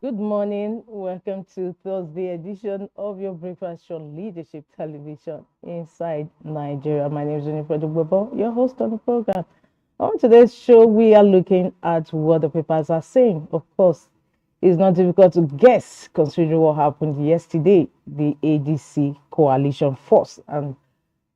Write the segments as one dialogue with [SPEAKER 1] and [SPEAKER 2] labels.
[SPEAKER 1] Good morning. Welcome to Thursday edition of your breakfast show, Leadership Television Inside Nigeria. My name is Jennifer Dugbebo, your host on the program. On today's show, we are looking at what the papers are saying. Of course, it's not difficult to guess considering what happened yesterday. The ADC coalition force and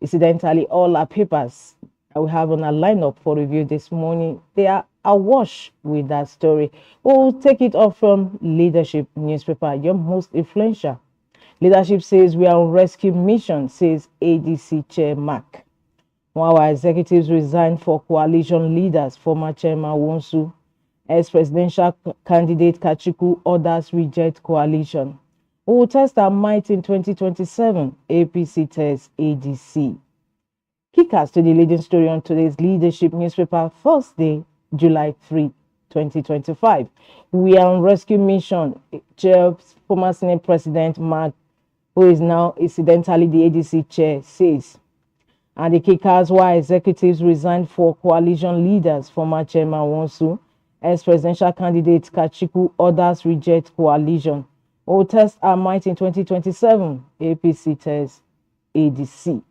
[SPEAKER 1] incidentally, all our papers that we have on our lineup for review this morning, they are awash with that story. We'll take it off from Leadership newspaper, your most influential. Leadership says we are on rescue mission, says ADC Chair Mark. While our executives resigned for coalition leaders, former Chairman Wonsu, ex-presidential candidate Kachiku, others reject coalition. We will test our might in 2027, APC tests ADC. Kickers to the leading story on today's Leadership newspaper, Thursday, July 3, 2025. We are on rescue mission. Former Senate President Mark, who is now incidentally the ADC chair, says. And the kickers why executives resigned for coalition leaders, former Chairman Wonsu, ex-presidential candidate Kachiku, others reject coalition. We will test our might in 2027, APC tests ADC.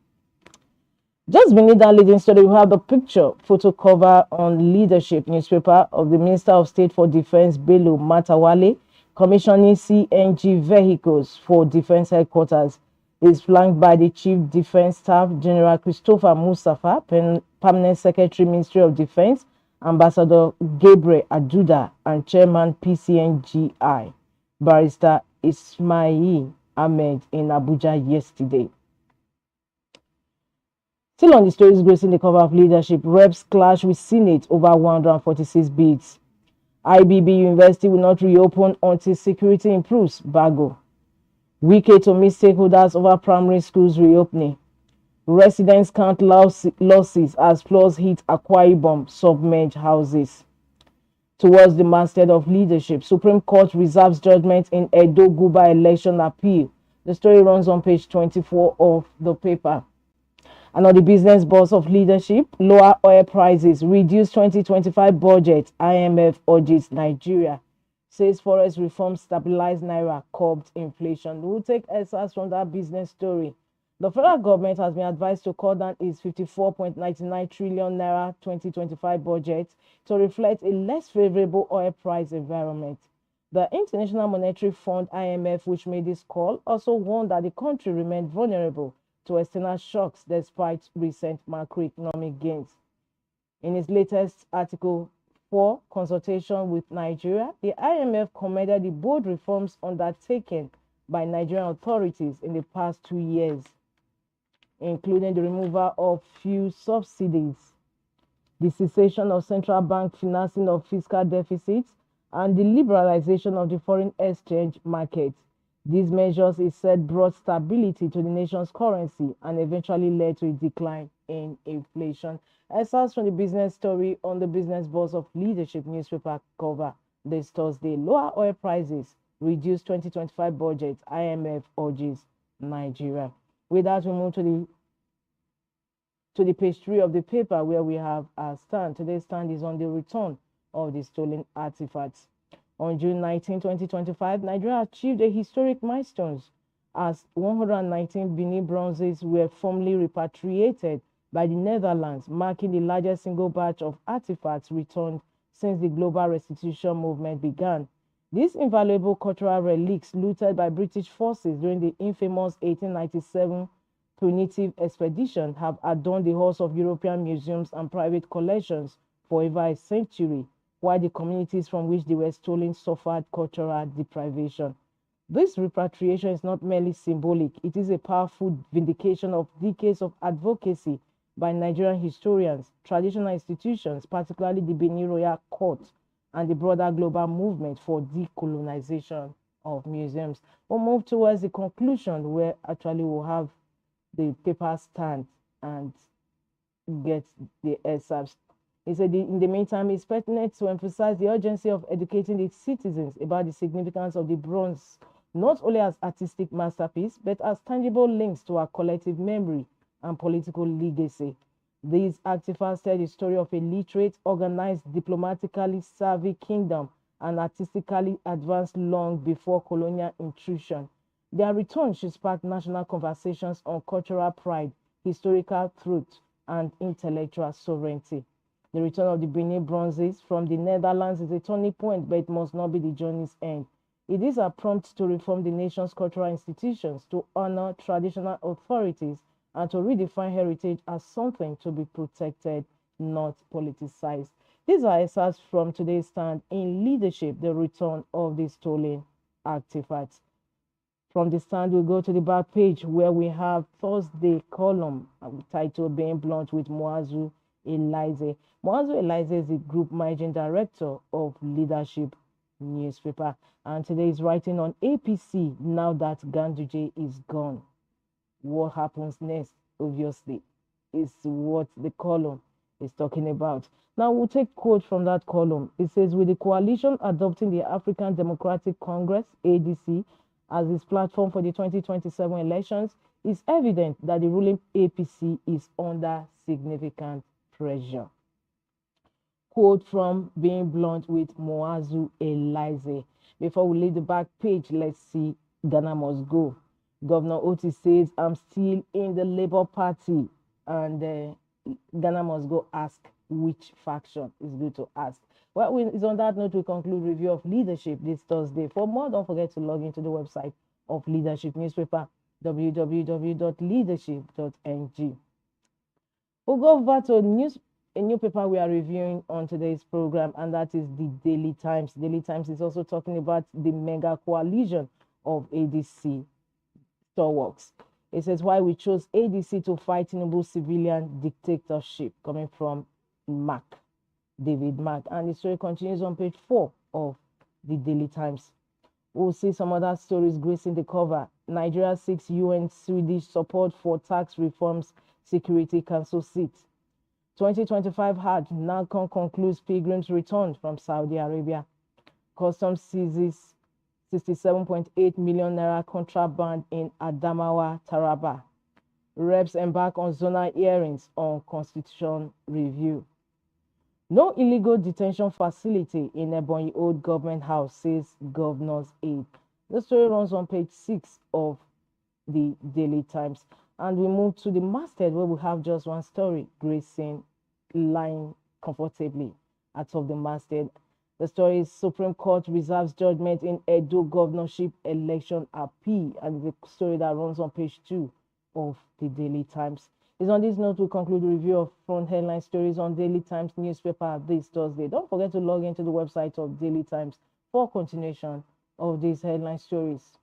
[SPEAKER 1] Just beneath that leading story, we have the picture photo cover on Leadership newspaper of the Minister of State for Defense, Bello Matawale, commissioning CNG vehicles for Defense headquarters. Is flanked by the Chief Defense Staff, General Christopher Mustafa, Permanent Secretary, Ministry of Defense, Ambassador Gabriel Aduda, and Chairman PCNGI, Barrister Ismail Ahmed in Abuja yesterday. Still on the stories gracing the cover of Leadership, reps clash with Senate over 146 bids. IBB University will not reopen until security improves, Bago. Wike to meet stakeholders over primary schools reopening. Residents count losses as floods hit Akwa Ibom, submerged houses. Towards the masthead of Leadership, Supreme Court reserves judgment in Edo Guba election appeal. The story runs on page 24 of the paper. And on the business boss of Leadership, lower oil prices, reduce 2025 budget, IMF urges Nigeria. Says forest reform stabilize Naira, curbed inflation. We'll take excerpts from that business story. The federal government has been advised to cut down its 54.99 trillion Naira 2025 budget to reflect a less favorable oil price environment. The International Monetary Fund, IMF, which made this call, also warned that the country remained vulnerable to external shocks despite recent macroeconomic gains. In its latest article 4, consultation with Nigeria, the IMF commended the bold reforms undertaken by Nigerian authorities in the past 2 years, including the removal of fuel subsidies, the cessation of central bank financing of fiscal deficits, and the liberalization of the foreign exchange market. These measures, it said, brought stability to the nation's currency and eventually led to a decline in inflation. Excerpts from the business story on the business boss of Leadership newspaper cover this Thursday. Lower oil prices, reduced 2025 budget, IMF urges Nigeria. With that, we move to the page 3 of the paper where we have our stand. Today's stand is on the return of the stolen artifacts. On June 19, 2025, Nigeria achieved a historic milestone as 119 Benin bronzes were formally repatriated by the Netherlands, marking the largest single batch of artifacts returned since the global restitution movement began. These invaluable cultural relics looted by British forces during the infamous 1897 punitive expedition have adorned the halls of European museums and private collections for over a century, while the communities from which they were stolen suffered cultural deprivation. This repatriation is not merely symbolic, it is a powerful vindication of decades of advocacy by Nigerian historians, traditional institutions, particularly the Benin Royal Court, and the broader global movement for decolonization of museums. We'll move towards the conclusion where actually we'll have the paper stand and get the excerpts. He said, in the meantime, it's pertinent to emphasize the urgency of educating the citizens about the significance of the bronze, not only as artistic masterpiece, but as tangible links to our collective memory and political legacy. These artifacts tell the story of a literate, organized, diplomatically savvy kingdom and artistically advanced long before colonial intrusion. Their return should spark national conversations on cultural pride, historical truth, and intellectual sovereignty. The return of the Benin bronzes from the Netherlands is a turning point, but it must not be the journey's end. It is a prompt to reform the nation's cultural institutions, to honor traditional authorities, and to redefine heritage as something to be protected, not politicized. These are excerpts from today's stand in leadership, the return of the stolen artifacts. From the stand, we go to the back page where we have Thursday column titled Being Blunt with Muazu Elize. Muazu Elize is the group managing director of Leadership newspaper, and today is writing on APC now that Ganduje is gone. What happens next, obviously, is what the column is talking about. Now we'll take quote from that column. It says, with the coalition adopting the African Democratic Congress, ADC, as its platform for the 2027 elections, it's evident that the ruling APC is under significant pressure. Quote from Being Blunt with Muazu Elize. Before we leave the back page, let's see Ghana Must Go. Governor Oti says, I'm still in the Labour Party, and Ghana Must Go ask which faction. Is good to ask. Well, it's on that note we conclude review of Leadership this Thursday. For more, don't forget to log into the website of Leadership newspaper, www.leadership.ng. We'll go over to a new paper we are reviewing on today's program, and that is the Daily Times. Daily Times is also talking about the mega coalition of ADC stalwarts. It says why we chose ADC to fight Tinubu civilian dictatorship, coming from David Mark. And the story continues on page 4 of the Daily Times. We'll see some other stories gracing the cover. Nigeria seeks UN Swedish support for tax reforms Security Council seat. 2025 Hajj, NACON concludes pilgrims returned from Saudi Arabia. Customs seizes 67.8 million naira contraband in Adamawa, Taraba. Reps embark on zonal hearings on constitution review. No illegal detention facility in Ebonyi Old Government House, says Governor's aide. The story runs on page 6 of the Daily Times. And we move to the masthead where we have just one story, gracing lying comfortably atop the masthead. The story is Supreme Court reserves judgment in Edo governorship election appeal, and the story that runs on page 2 of the Daily Times. It's on this note we conclude the review of front headline stories on Daily Times newspaper this Thursday. Don't forget to log into the website of Daily Times for continuation of these headline stories.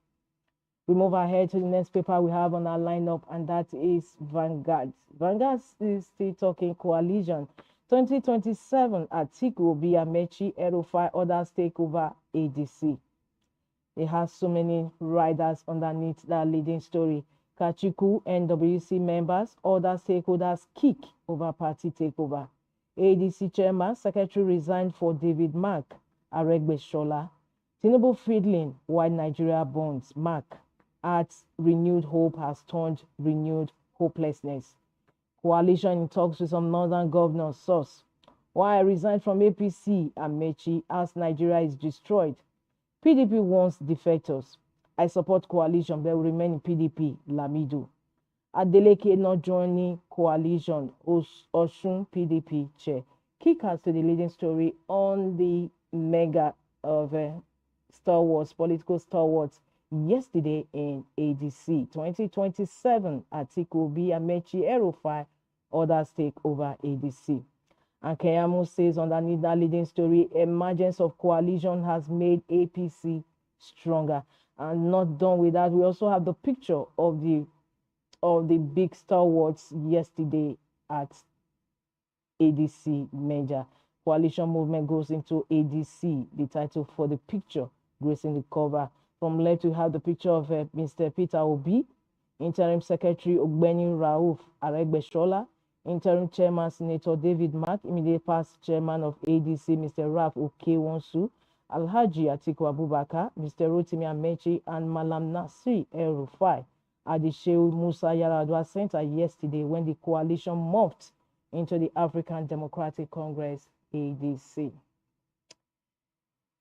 [SPEAKER 1] We move ahead to the next paper we have on our lineup, and that is Vanguard. Vanguard is still talking coalition. 2027, Atiku Obi, Amechi, Erufai, others take over ADC. It has so many riders underneath that leading story. Kachiku, NWC members, other stakeholders kick over party takeover. ADC chairman, secretary resigned for David Mark, Aregbesola. Tinubu fiddling while Nigeria bonds, Mark. Adds renewed hope has turned renewed hopelessness. Coalition in talks with some northern governors, source. Why I resigned from APC, Amechi, as Nigeria is destroyed. PDP wants defectors. I support coalition but will remain in PDP, Lamido. Adeleke not joining coalition, Osun PDP chair. Kickers to the leading story on the mega of stalwarts, political stalwarts yesterday in ADC. 2027, Atiku Obi, Amechi, Erufai, others take over ADC. And Kenyamu says underneath that leading story, emergence of coalition has made APC stronger. And not done with that, we also have the picture of the big stalwarts yesterday at ADC major. Coalition movement goes into ADC, the title for the picture gracing the cover. From left, we have the picture of Mr. Peter Obi, Interim Secretary Ogbeni Rauf Aregbesola, Interim Chairman Senator David Mark, immediate past Chairman of ADC Mr. Raf Okewonsu, Alhaji Atiku Abubakar, Mr. Rotimi Amechi, and Malam Nasir El-Rufai at the Shehu Musa Yaradua Center yesterday when the coalition morphed into the African Democratic Congress, ADC.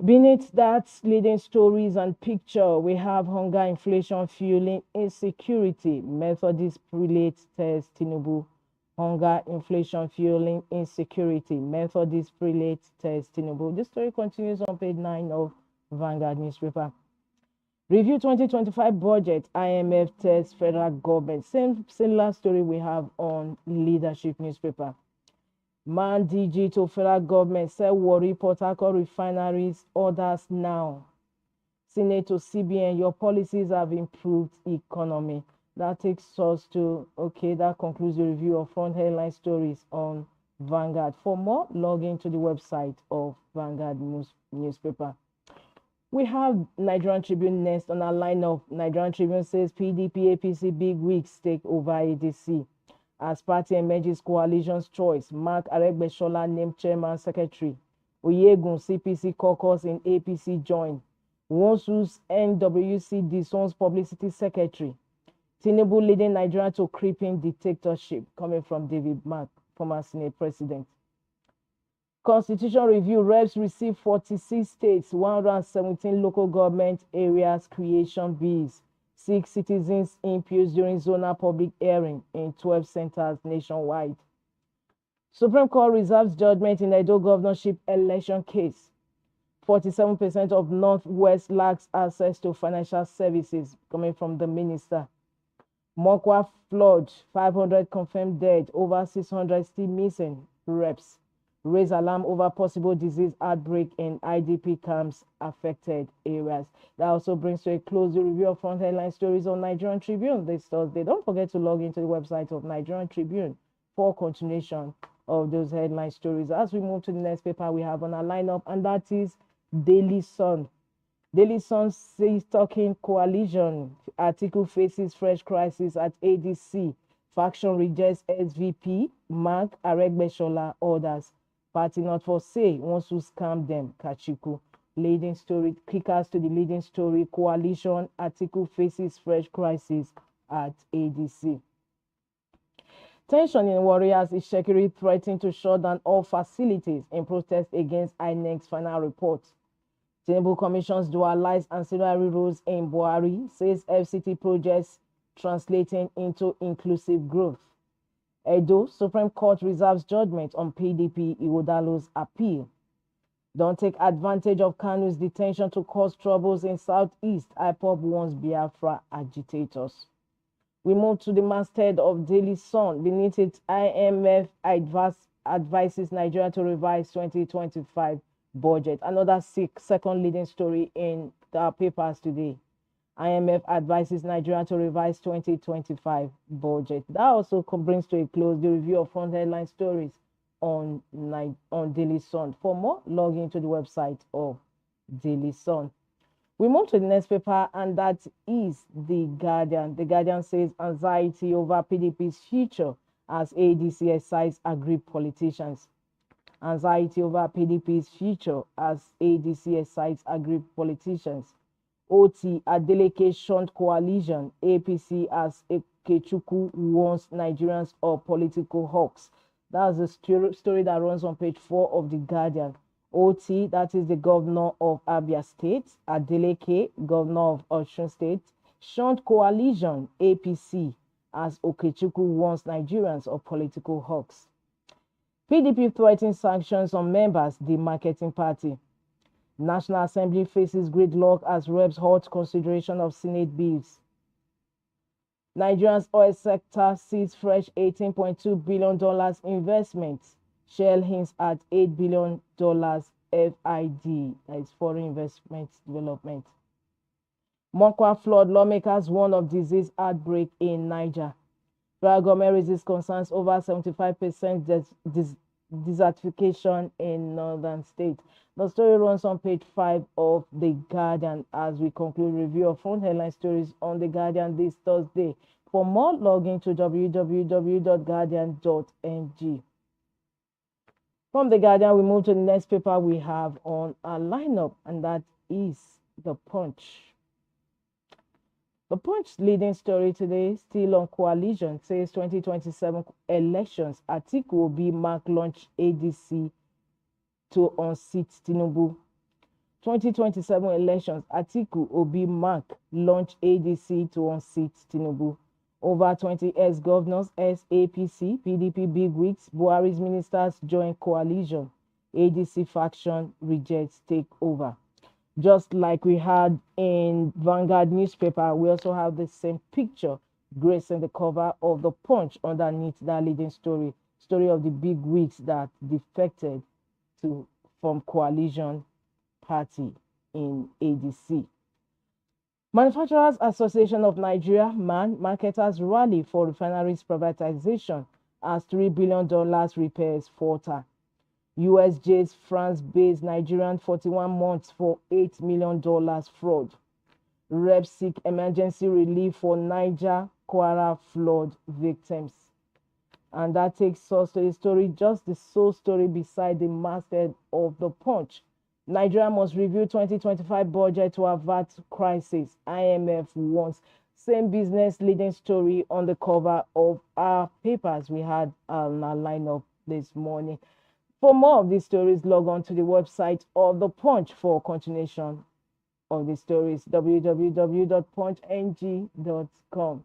[SPEAKER 1] Beneath that leading stories and picture, we have hunger, inflation, fueling insecurity. Methodist prelate tells Tinubu. Hunger, inflation, fueling insecurity. Methodist prelate tells Tinubu. This story continues on page 9 of Vanguard newspaper. Review 2025 budget. IMF tells federal government. Similar story we have on leadership newspaper. Man DG to federal government sell Warri Port Harcourt refineries orders now. Senate to CBN, your policies have improved economy. That takes us to, that concludes the review of front headline stories on Vanguard. For more, log into the website of Vanguard newspaper. We have Nigerian Tribune next on our lineup. Nigerian Tribune says PDP, APC big wigs take over ADC. As party emerges coalition's choice, Mark Aregbesola named chairman secretary. Oyegun CPC caucus in APC join. Wonsu's NWC disowns publicity secretary. Tinubu leading Nigeria to creeping dictatorship, coming from David Mark, former Senate president. Constitution review, reps receive 46 states, 117 local government areas creation bills. 6 citizens impeached during zonal public hearing in 12 centers nationwide. Supreme Court reserves judgment in Edo governorship election case. 47% of Northwest lacks access to financial services, coming from the minister. Mokwa flood, 500 confirmed dead, over 600 still missing. Reps raise alarm over possible disease outbreak in IDP camps affected areas. That also brings to a close the review of front headline stories on Nigerian Tribune this Thursday. Don't forget to log into the website of Nigerian Tribune for continuation of those headline stories. As we move to the next paper we have on our lineup, and that is Daily Sun. Daily Sun says talking coalition. Article faces fresh crisis at ADC. Faction rejects SVP. Mark Aregbesola orders. Party not for say wants to scam them. Kachiku. Leading story, clickers to the leading story. Coalition article faces fresh crisis at ADC. Tension in Warriors is Shekiri threatening to shut down all facilities in protest against INEC's final report. Tinubu commissions dualize ancillary rules in Buhari, says FCT projects translating into inclusive growth. Edo, Supreme Court reserves judgment on PDP Iwodalo's appeal. Don't take advantage of Kanu's detention to cause troubles in Southeast. IPOB warns Biafra agitators. We move to the masthead of Daily Sun. Beneath it, IMF advises Nigeria to revise 2025 budget. Another second leading story in the papers today. IMF advises Nigeria to revise 2025 budget. That also brings to a close the review of front headline stories on Daily Sun. For more, log into the website of Daily Sun. We move to the next paper, and that is The Guardian. The Guardian says anxiety over PDP's future as ADC excites aggrieved politicians. Anxiety over PDP's future as ADC excites aggrieved politicians. OT Adeleke shunned coalition. APC as Okechukwu warns Nigerians of political hawks. That's the story that runs on page 4 of The Guardian. OT, that is the governor of Abia State. Adeleke, governor of Osun State, shunned coalition. APC as Okechukwu warns Nigerians of political hawks. PDP threatens sanctions on members, the marketing party. National Assembly faces gridlock as reps halt consideration of Senate bills. Nigeria's oil sector sees fresh $18.2 billion investment. Shell hints at $8 billion FID, that is Foreign Investment Development. Mokwa flood, lawmakers warn of disease outbreak in Niger. Federal government raises concerns over 75% desertification in northern states. The story runs on page 5 of The Guardian as we conclude review of front headline stories on The Guardian this Thursday. For more, log into www.guardian.ng. From The Guardian, we move to the next paper we have on our lineup, and that is The Punch. The Punch leading story today, still on coalition, says 2027 elections. Atiku Obi Mark launch ADC to unseat Tinubu. 2027 elections, Atiku Obi Mark launch ADC to unseat Tinubu. Over 20 ex-governors, SAPC, PDP bigwigs, Buhari's ministers join coalition. ADC faction rejects takeover. Just like we had in Vanguard newspaper, we also have the same picture gracing the cover of the Punch underneath that leading story of the big wigs that defected from coalition party in ADC. Manufacturers Association of Nigeria, MAN, marketers rally for refineries privatization as $3 billion repairs falter. USJ's France-based Nigerian 41 months for $8 million fraud. Reps seek emergency relief for Niger Kwara flood victims. And that takes us to the story, just the sole story beside the masthead of the Punch. Nigeria must review 2025 budget to avert crisis. IMF wants. Same business leading story on the cover of our papers we had on our lineup this morning. For more of these stories, log on to the website of The Punch for continuation of the stories, www.punchng.com.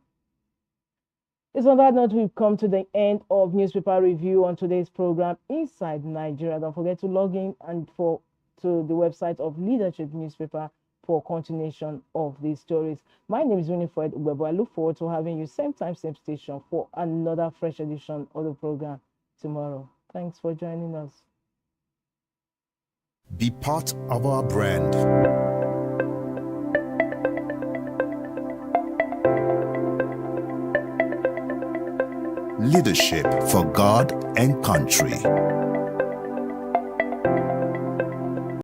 [SPEAKER 1] It's on that note we've come to the end of newspaper review on today's program, Inside Nigeria. Don't forget to log in to the website of Leadership Newspaper for continuation of these stories. My name is Winifred Webo. I look forward to having you same time, same station for another fresh edition of the program tomorrow. Thanks for joining us.
[SPEAKER 2] Be part of our brand. Leadership for God and country.